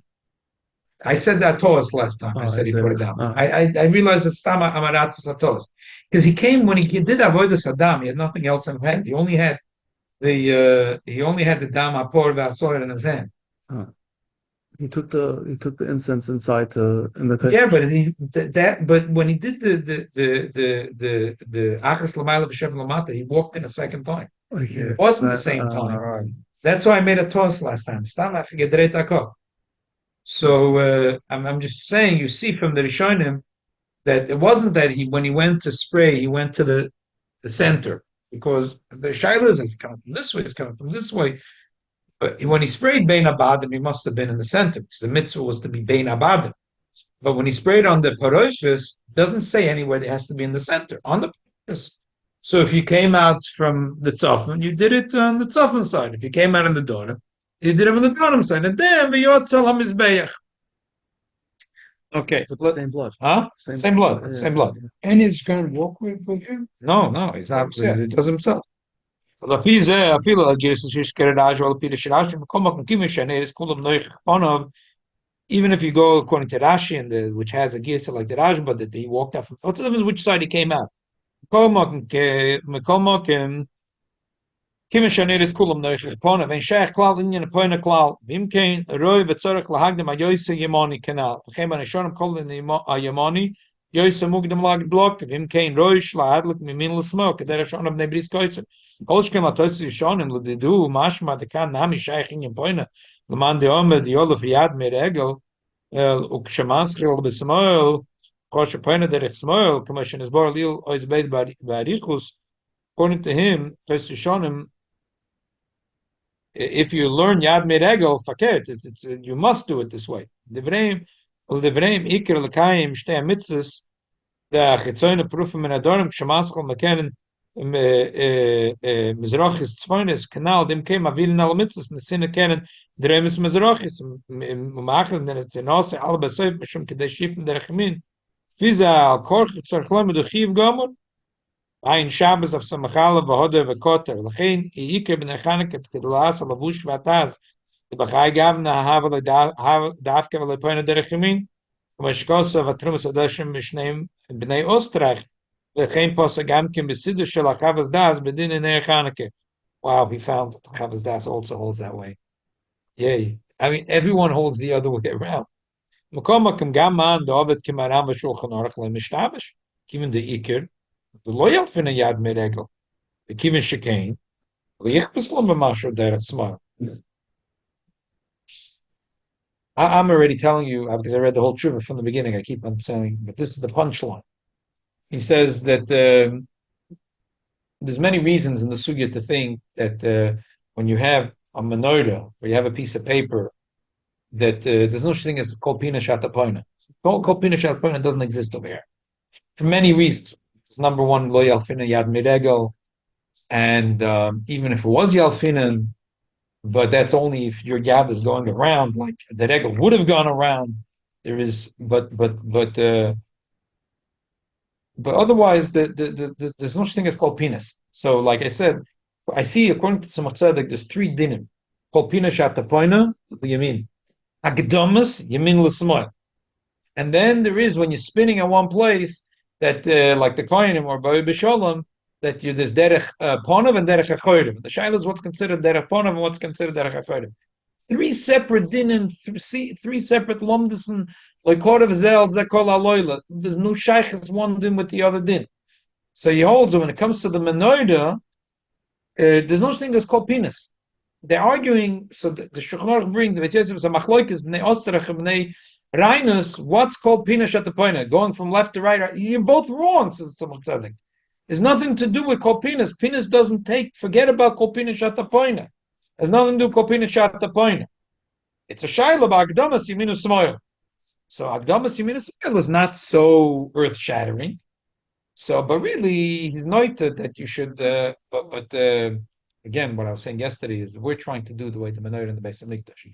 S2: I said that to us last time. I said he put it down. I realized it's Tama Amaratzas Atos. Because he came when he did Avodah Saddam, he had nothing else in his hand. He only had the Dam Apor Vasor in his hand.
S5: He took the incense inside in the
S2: but when he did the Achas L'mayla V'Shem L'mata, he walked in a second time. It wasn't the same time. That's why I made a toss last time. Stam I forget Dretako. So I'm just saying, you see from the Rishonim that it wasn't that when he went to spray, he went to the center, because the Shaila is coming from this way, it's coming from this way. But when he sprayed Bein Abadim, he must have been in the center, because the mitzvah was to be Bein Abadim. But when he sprayed on the Paroshvis, it doesn't say anywhere it has to be in the center, on the Paroshvis. So if you came out from the Tzafon, you did it on the Tzafon side. If you came out on the Dorim, you did it on the Dorim side. And then V'yotzal HaMizbeach. Okay.
S5: Same blood.
S2: Huh? Same blood.
S5: Yeah.
S2: Same blood.
S3: And it's going to walk with him?
S2: No, he's not upset. He does himself. Even if you go according to Rashi, which has a girsa like the Rashi, but that he walked out from, what's the difference which side he came out? Kimin shaneres kulam neuchlich pona, wenn shach klal in pona klal, vim kein roy vetzorach lahagdem a yoyse yemoni kanal. V'chem an shonim kol in a yemoni, yoyse mugdem lag block, vim kein roy shlahadlik mimin l'smo, keder shonim bnei bris koitzer. Kol shkem atoytzi shonim l'didu mashma dekan nami shach in pona, l'man de omer di olof yad meregel, ukshemaschil b'smoil, kosh pona derech smoil, k'moshen is bor lil oiz beis barichus. According to him, shonim, if you learn Yad Meregel, faket, it's you must do it this way. Devreim ikir l'kayim shtei mitzvos, the chitzoyne prufim in adorim kshemaschal mekenen mizrachis tzvonis kanal dem keim avilin al mitzvos nesina kenen dremis mizrachis umachlen den etzinose al besoif mishum kedei shifn derechmin fiza al korch tzarchlam edu chiv gomor Ein Shabbos of Samachala v'hoder v'koter. L'chein iikir b'nei Chanukah t'kedulas alavush v'ataz. T'bachai gavna hava dafke v'lepoina derech yamin. V'mashkosa v'trumas adashim b'shneim b'nei Ostrach. L'chein posa gamkim b'sidu shel achavas das b'din in Chanukah. Wow, he found that the Chavas Das also holds that way. Yay. I mean, everyone holds the other way around. Makom gaman David kimaram v'shulchan aruch le'mishtabish. Given the ikir, the loyal finna yad meregel. The kivin shekain. Lichbis lo b'masho derech smile. I'm already telling you, because I read the whole truth from the beginning, I keep on saying, but this is the punchline. He says that there's many reasons in the sugya to think that when you have a menorah, where you have a piece of paper, that there's no such thing as kol pina shatapoina. Kol pina shatapoina doesn't exist over here. For many reasons. Number one, lo yalfina yad miregel, and even if it was yalfinan, but that's only if your yad is going around, like the regel would have gone around. There is, but otherwise, there's no such thing as kol pinas. So, like I said, I see according to Tzemach Tzedek, there's 3 dinim. Kol pina shatapoina yamin, akdamas yamin l'smoil, and then there is when you're spinning in one place that like the Kohanim or Ba'u B'Shalom, that you there's derech ponav and derech achoyrim. The shaila is what's considered derech ponav and what's considered derech achoyrim. 3 separate dinim, 3 separate lomdus and like korav zel zekol aloyla. There's no shaychus one din with the other din. So he holds that when it comes to the menorah, there's no such thing as kol pinas. They're arguing. So the Shulchan Aruch brings it says it was a machloikis b'nei ostrach b'nei Rhinus, what's called pina shatapoina? Going from left to right. You're both wrong, says Tzemach Tzedek. There's nothing to do with kol pinas. Pinas doesn't forget about kol pina shatapoina. There's nothing to do with kol pina shatapoina. It's a shayla of Agdamas Yeminu Smoil. So Agdamas Yeminu Smoil is not so earth-shattering. So, but really, he's noted that you should, but again, what I was saying yesterday is we're trying to do the way the menorah in the Beis Hamikdash.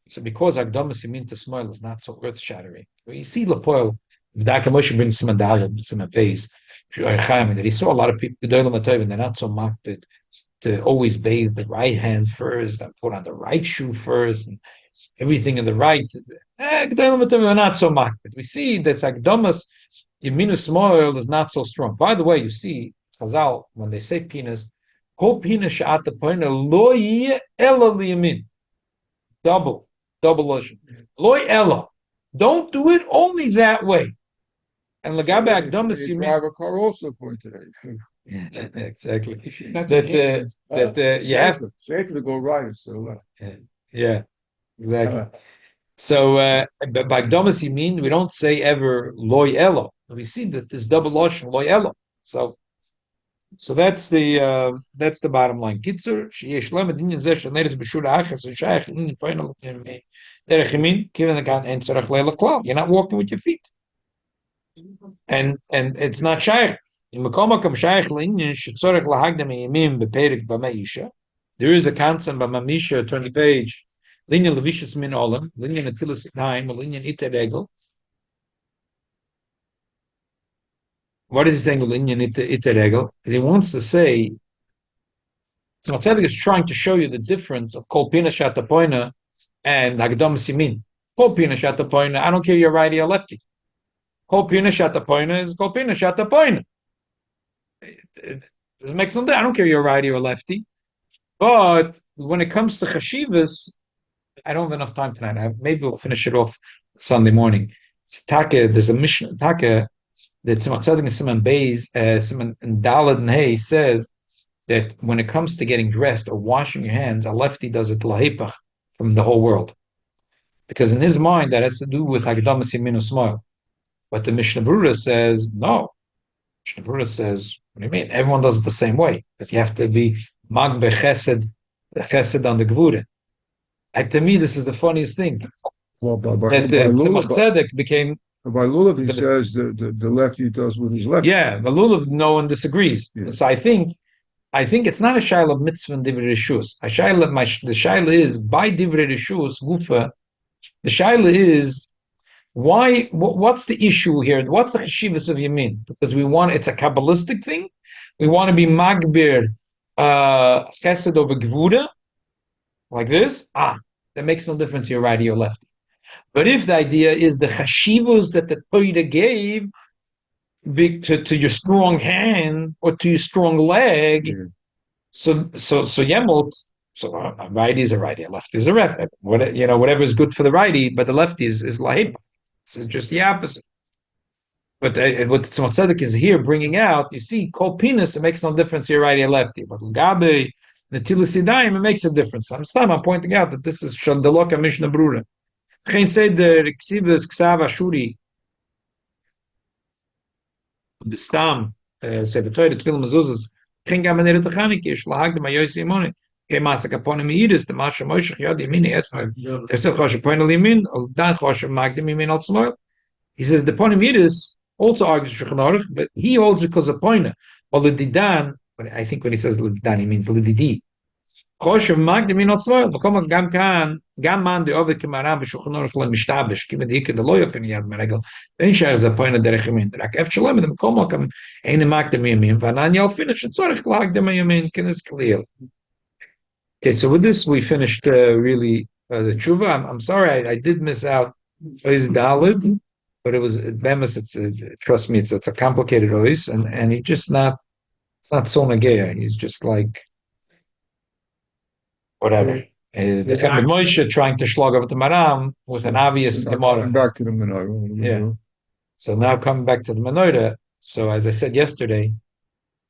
S2: So because Agdamas Yamin to Smoil is not so earth-shattering, you see Lapoil, V'daka Moshe brings some Dalim, some Beis, that he saw a lot of people, and they're not so makpid to always bathe the right hand first and put on the right shoe first and everything in the right. We're not so makpid. We see that Agdamas Yamin Smoil is not so strong. By the way, you see Chazal when they say pinas, Kol pina sha'at poina lo yeh ela liyamin. Double ocean. Loy ella. Don't do it only that way. And Lagabe Agdamas
S4: You drive a car also pointed at.
S2: yeah, exactly.
S3: Not
S2: That you have to.
S4: Safer to go right instead of left.
S2: Yeah, exactly. So but by Agdamas Yamin, we don't say ever loy ella. We see that this double ocean loy ella. So that's the bottom line. Kitzur sheyesh lamed inyan zeh shneres b'shura achas shayach inyan final derech yamin given the kan and tzarach leila klal. You're not walking with your feet, and it's not shayach. In makom hakam shayach l'inyan shetzorach lahagdam yamin beperik b'meisha. There is a concept by Mamisha, 20 page. Linyan levishus min olam, linyan atilas naim, linyan iter regel. What is he saying? He wants to say, so Tzedek is trying to show you the difference of kol pina shatapoina and Agdamas Yamin. Kol pina shatapoina, I don't care you're righty or lefty. Kol pina shatapoina is kol pina shatapoina. It doesn't make no difference. I don't care you're righty or lefty. But when it comes to chashivas, I don't have enough time tonight. Maybe we'll finish it off Sunday morning. It's there's a mission, that Tzemach Tzedek and Simon Beis, Simon and Dalad and Hay says that when it comes to getting dressed or washing your hands, a lefty does it lahepach from the whole world, because in his mind that has to do with Hagdamas Yamin Smoil. But the Mishnah Berurah says no. Mishnah Berurah says, what do you mean? Everyone does it the same way, because you have to be magbe chesed on the gvura. And to me, this is the funniest thing.
S4: Well,
S2: That Tzemach Tzedek became.
S4: By Lulav, he says the lefty does with his left.
S2: Yeah, but Lulav, no one disagrees.
S4: Yeah.
S2: So I think it's not a shaila of mitzvah and divrei reshus. The shaila is by divrei reshus gufa. The shaila is why. What's the issue here? What's the cheshivas of yamin? Because it's a kabbalistic thing. we want to be magbir chesed over gvuda, like this, that makes no difference you're righty or lefty. But if the idea is the chashivos that the Torah gave to your strong hand or to your strong leg, so Yemelt, so a righty is a righty, a lefty is a lefty. Whatever is good for the righty, but the lefty is lahib. So just the opposite. But what Tzemach Tzedek is here bringing out, you see, kol penis, it makes no difference here, righty or lefty. But Gabe, Netilas Yadayim, it makes a difference. I'm pointing out that this is Shandaloka Mishnah Brura. Geen said the Ksivas Ksav Ashuri, the Stam, say the Torah, the Tefillah Mezuzahs, geen Gamaneret Achanik, Shlahag the Mayosi Imone, Masak upon him Edis, the Masha Moshe Yad Yamini Etzler, there's a Chosh upon Limin, Dan Chosh Magdim Yimin Al Smol. He says the Ponimidis also argues Shulchan Aruch, but he holds because of Poina. Or Lididan, but I think when he says Lididan, he means Lididi. Chosh Magdim Yimin Al Smol, Vakom Gam Kan, Gam Man the Ovid Kamaram Shulchan Aruch Le Mishtabish, Kim the Hikah the Loya Fin Yad Meregel. Then she has a Poina Derech Yamin. Rak Ef Shalom, the Makom Kam Ein Magdim Yamin. Vanan Yal finish. It's Zorich Lagdim Yamin. Kenes Khalil. Okay, so with this we finished really the tshuva. I'm sorry I did miss out Ois Dalid, but it was Bemis. Trust me, it's a complicated Ois, and he just not. It's not so nageya. He's just like whatever. The Moshe trying to slug over the Maram with an obvious Gemara.
S4: Back to the menorah.
S2: Yeah. So now coming back to the menorah. So as I said yesterday,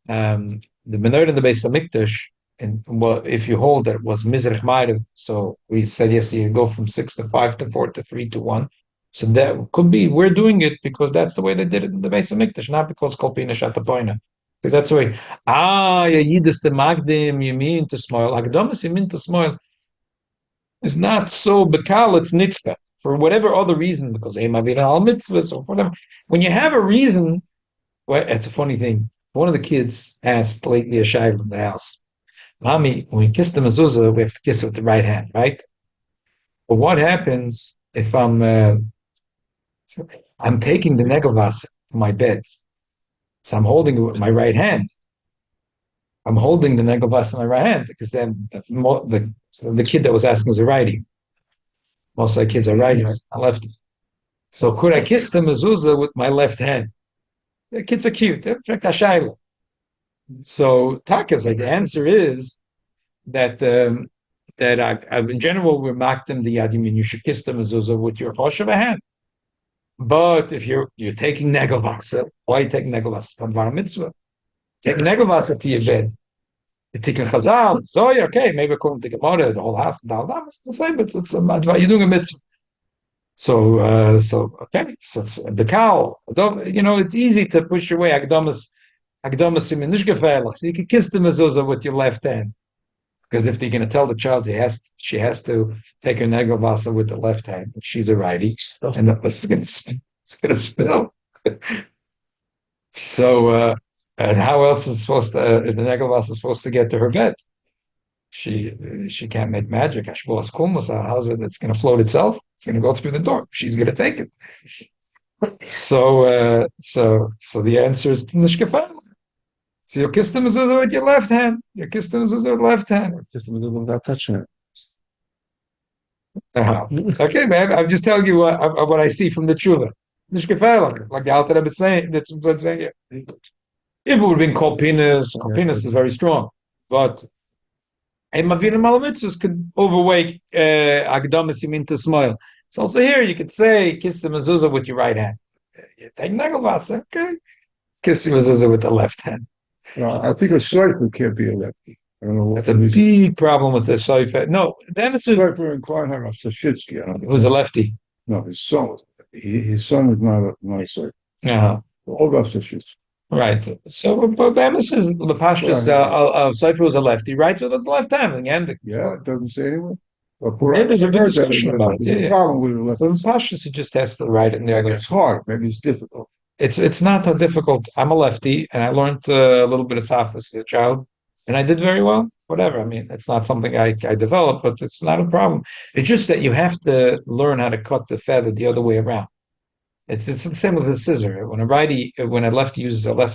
S2: the menorah in the Beis Hamikdash. And well, if you hold that it was Mizrach Ma'ariv, so we said yes, you go from 6 to 5 to 4 to 3 to 1. So that could be we're doing it because that's the way they did it in the Beis Hamikdash, not because Kolpina Shatapoina. Because that's the way. Yidis the Magdim, you mean to smile. Agdomas, you mean to smile. It's not so bekal, it's nitzka. For whatever other reason, because Eimavir al mitzvahs or whatever. When you have a reason, well, it's a funny thing. One of the kids asked lately a shayla in the house. Mommy, when we kiss the mezuzah, we have to kiss it with the right hand, right? But what happens if I'm taking the negavas to my bed? So I'm holding it with my right hand. I'm holding the negavas in my right hand because then the kid that was asking is a righty. Most of the kids are righties, I lefty. So could I kiss the mezuzah with my left hand? The kids are cute. So Takas, the answer is that in general we're makdim the yadim, you should kiss the mezuzah with your choshev hand. But if you're taking negelvasa, why are you taking negelvasa from bar mitzvah? Take negelvasa to your bed. You take a chazal, so okay, maybe according to Gemara, the whole house, but you're doing a mitzvah. So okay, so it's the cow. It's easy to push your way. You can kiss the mezuzah with your left hand, because if you're going to tell the child she has to take her negelvasa with the left hand, she's a righty, and it's going to spill. So, and how else is the negelvasa supposed to get to her bed? She can't make magic. How's it? It's going to float itself. It's going to go through the door. She's going to take it. So the answer is nishkafal. So you kiss the mezuzah with your left hand. You kiss the mezuzah with left hand.
S5: Kiss the mezuzah without touching it.
S2: Okay, man. I'm just telling you what I see from the tshuva. Nishkefel, like the Alter Rebbe is saying. That's what I'm saying here. If it would have been called penis is very strong, but Mavina Malamitzvahs could overweight Agdamas Yamin to smile. So also here you could say kiss the mezuzah with your right hand. You take negelvasa, okay. Kiss the mezuzah with the left hand.
S4: I think a shayfer can't be a lefty. I don't know.
S2: That's a big problem with the shayfer. No, then it's a
S4: shayfer in Kohanim Sashitsky.
S2: It was a lefty.
S4: No, his son was. His son was not a shayfer. All about Sashitsky.
S2: Right. So, but Bemis is the pashtus of Sefer was a lefty, right? So that's left hand in the end.
S4: Yeah, it doesn't say anywhere.
S2: There's a big discussion about it.
S4: There's a problem with the left.
S2: But pashtus, he just has to write it in there.
S4: It's hard. Maybe it's difficult.
S2: It's not so difficult. I'm a lefty, and I learned a little bit of Safis as a child, and I did very well. Whatever. I mean, it's not something I developed, but it's not a problem. It's just that you have to learn how to cut the feather the other way around. It's the same with the scissor. When a lefty uses a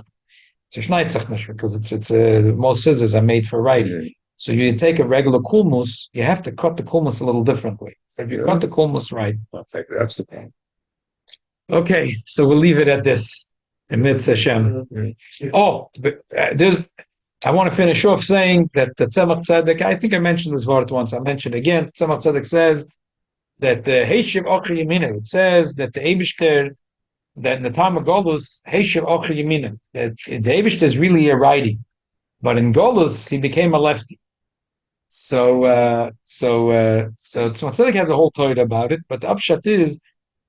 S2: because most scissors are made for writing. So you take a regular kulmus, you have to cut the kulmus a little differently. If you cut the kulmus right,
S4: That's the point.
S2: okay. So we'll leave it at this. Amidst Hashem. Oh, but I want to finish off saying that Tzemach Tzedek. I think I mentioned this word once. I mentioned it again. Tzemach Tzedek says that the Heishiv Ochri Yemina. It says that the Eibishter, that in the time of Golus, Heishiv Ochri Yemina, that the Eibishter is really a righty, but in Golus he became a lefty. So Tzemach Tzedek has a whole Torah about it. But the upshot is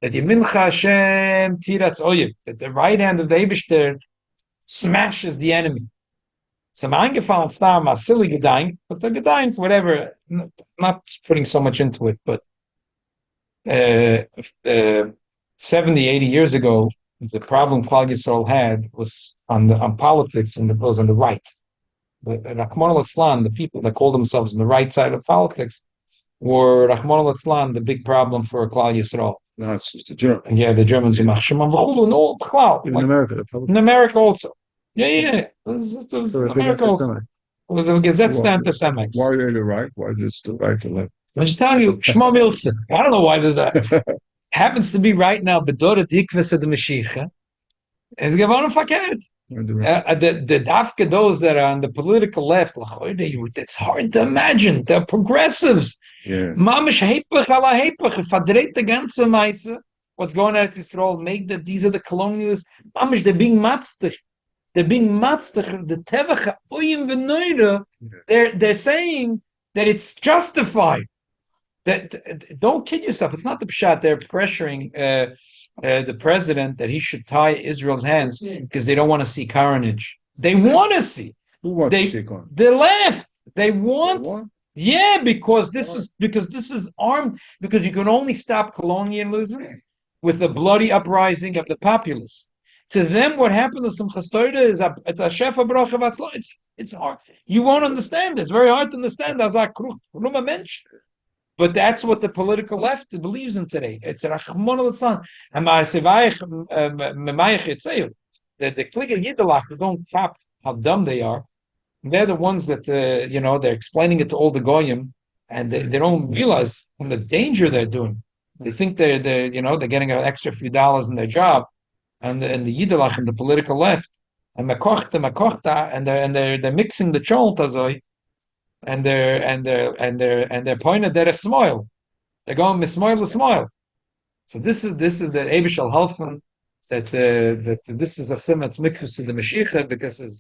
S2: that Yemincha Hashem Tiratz Oyev, that the right hand of the Eibishter smashes the enemy. So I'm eingefallen stam a silly gedank, but the gedank, whatever, not putting so much into it, but 70, 80 years ago, the problem Klal Yisrael had was on politics, and it was on the right. But Rahman al-Islam, the people that call themselves on the right side of politics, were Rahman al-Islam the big problem for Klal Yisrael.
S4: No, it's just the German.
S2: Yeah, the Germans in
S5: America,
S2: in America also. Yeah. This is America also. Well, the Gazette's the anti-Semites.
S4: Why are they the right? Why is the right to left?
S2: I'm just telling you, Shmo Miltzen. I don't know why there's that. Happens to be right now, Bedora Dikves of the Mashiach. It's gewonnen verkehrt. The Dafke, those that are on the political left, it's hard to imagine. They're progressives.
S4: Yeah.
S2: Mamish heipach ala heipach. Verdreht the ganze Meise. What's going on at Israel? Make that these are the colonialists. Mamish, they're being matztich. They're being matztich. The tevach oyim v'noira. They're saying that it's justified. That don't kid yourself. It's not the pshat. They're pressuring the president that he should tie Israel's hands because they don't want to see carnage. They want to see.
S4: Who wants to take on?
S2: The left. They want. Yeah, because this is armed. Because you can only stop colonialism with a bloody uprising of the populace. To them, what happened to Simchas Torah is a shefa bracha v'atzlo. It's hard. You won't understand. It's very hard to understand. But that's what the political left believes in today. It's Rachmon al-Islam. And the Kliger Yiddelach who don't cap how dumb they are. They're the ones that they're explaining it to all the goyim, and they don't realize the danger they're doing. They think they're getting an extra few dollars in their job, and the Yiddelach and the political left, and Mekochta, and they're mixing the chol tazoi. And they're pointed at a smile. They're going mismoil to smile. So this is the Eibishal Halfen that this is a simatz mikvus to the Mashiach because